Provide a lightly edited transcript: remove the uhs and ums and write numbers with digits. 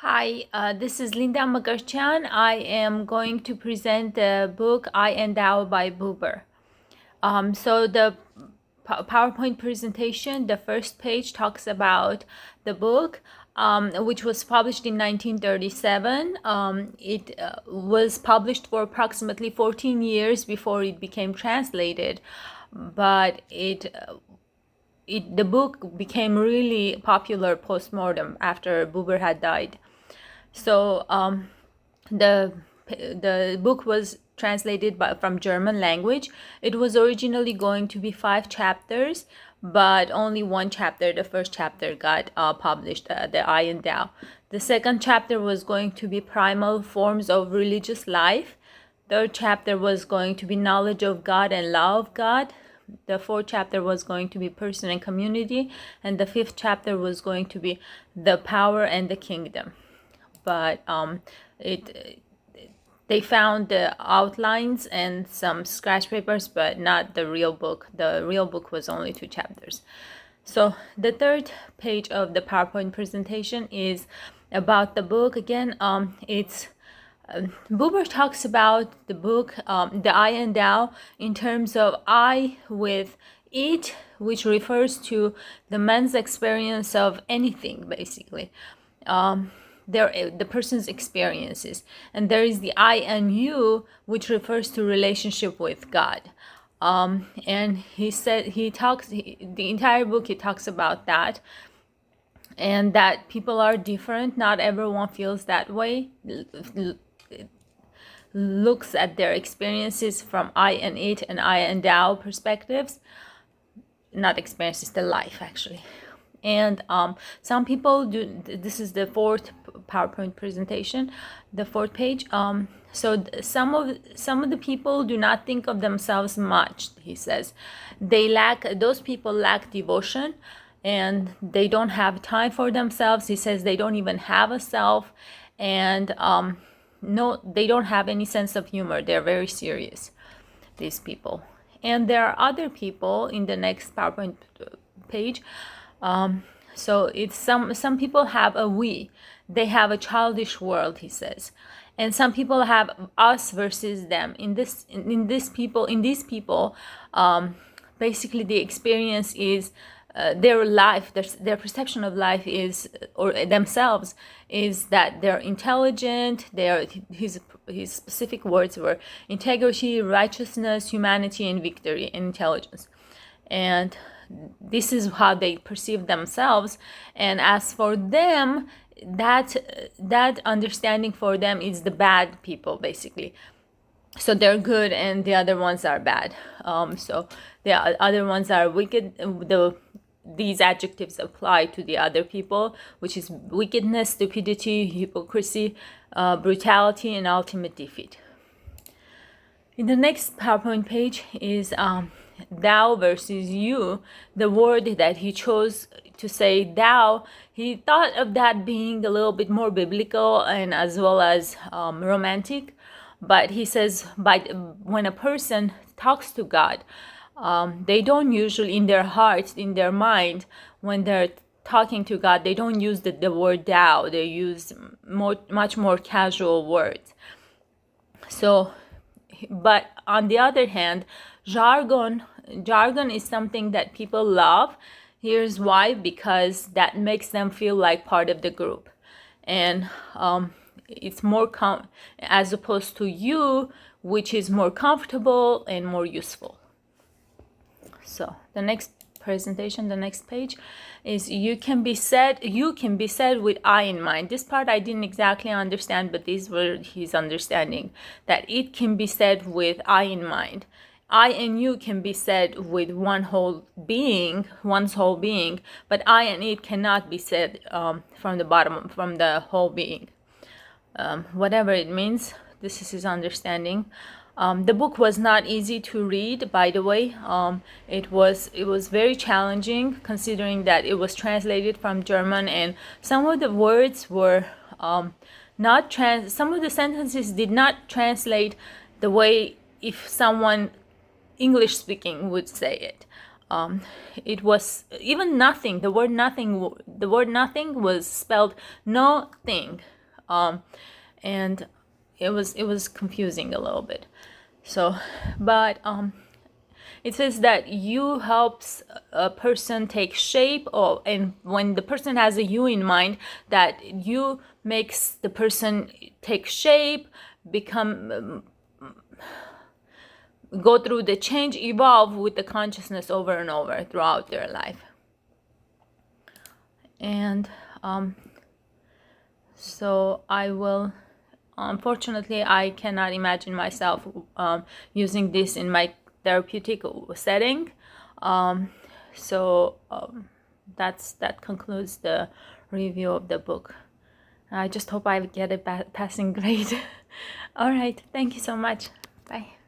Hi, this is Linda Magarchan. I am going to present the book I and Thou by Buber. So the PowerPoint presentation, the first page talks about the book, which was published in 1937. It was published for approximately 14 years before it became translated, but the book became really popular post-mortem after Buber had died. So the book was translated from German language. It was originally going to be 5 chapters, but only one chapter, the first chapter, got published, the I and Thou. The second chapter was going to be primal forms of religious life. Third chapter was going to be knowledge of God and law of God. The fourth chapter was going to be person and community, and the fifth chapter was going to be the power and the kingdom. But they found the outlines and some scratch papers, but not the real book. The real book was only 2 chapters. So the third page of the PowerPoint presentation is about the book. Again, Buber talks about the book, the I and Thou, in terms of I with it, which refers to the man's experience of anything, basically. The person's experiences, and there is the I and you, which refers to relationship with God. And the entire book he talks about that, and that people are different. Not everyone feels that way, looks at their experiences from I and it and I and Thou perspectives. Not experiences, the life, actually. And some people do. This is the fourth PowerPoint presentation, the fourth page. So some of the people do not think of themselves much. He says those people lack devotion, and they don't have time for themselves. He says they don't even have a self, and no, they don't have any sense of humor. They're very serious, these people. And there are other people in the next PowerPoint page. So it's some people have a we. They have a childish world, he says. And some people have us versus them. In these people, basically the experience is their life, their perception of life is, or themselves, is that they're intelligent. His specific words were integrity, righteousness, humanity, and victory, and intelligence. And this is how they perceive themselves. And as for them, that understanding for them is the bad people, basically. So they're good and the other ones are bad. So the other ones are wicked. These adjectives apply to the other people, which is wickedness, stupidity, hypocrisy, brutality, and ultimate defeat. In the next PowerPoint page is thou versus you. The word that he chose to say thou, he thought of that being a little bit more biblical and as well as romantic. But he says when a person talks to God, they don't usually, in their heart, in their mind, when they're talking to God, they don't use the word thou. They use much more casual words. So, but on the other hand, jargon is something that people love. Here's why: because that makes them feel like part of the group, and it's more as opposed to you, which is more comfortable and more useful. So the next presentation, the next page, is you can be said with I in mind. This part I didn't exactly understand, but these were his understanding, that it can be said with I in mind. I and you can be said with one's whole being, but I and it cannot be said from the whole being. Whatever it means, this is his understanding. The book was not easy to read, by the way. It was very challenging, considering that it was translated from German, and some of the words were some of the sentences did not translate the way if someone English speaking would say it. it was even nothing. The word nothing was spelled no thing, and it was confusing a little bit. So, but it says that you helps a person take shape, or and when the person has a you in mind, that you makes the person take shape, become go through the change, evolve with the consciousness over and over throughout their life. And so I will, unfortunately, I cannot imagine myself using this in my therapeutic setting. That concludes the review of the book. I just hope I get a passing grade. All right, thank you so much. Bye.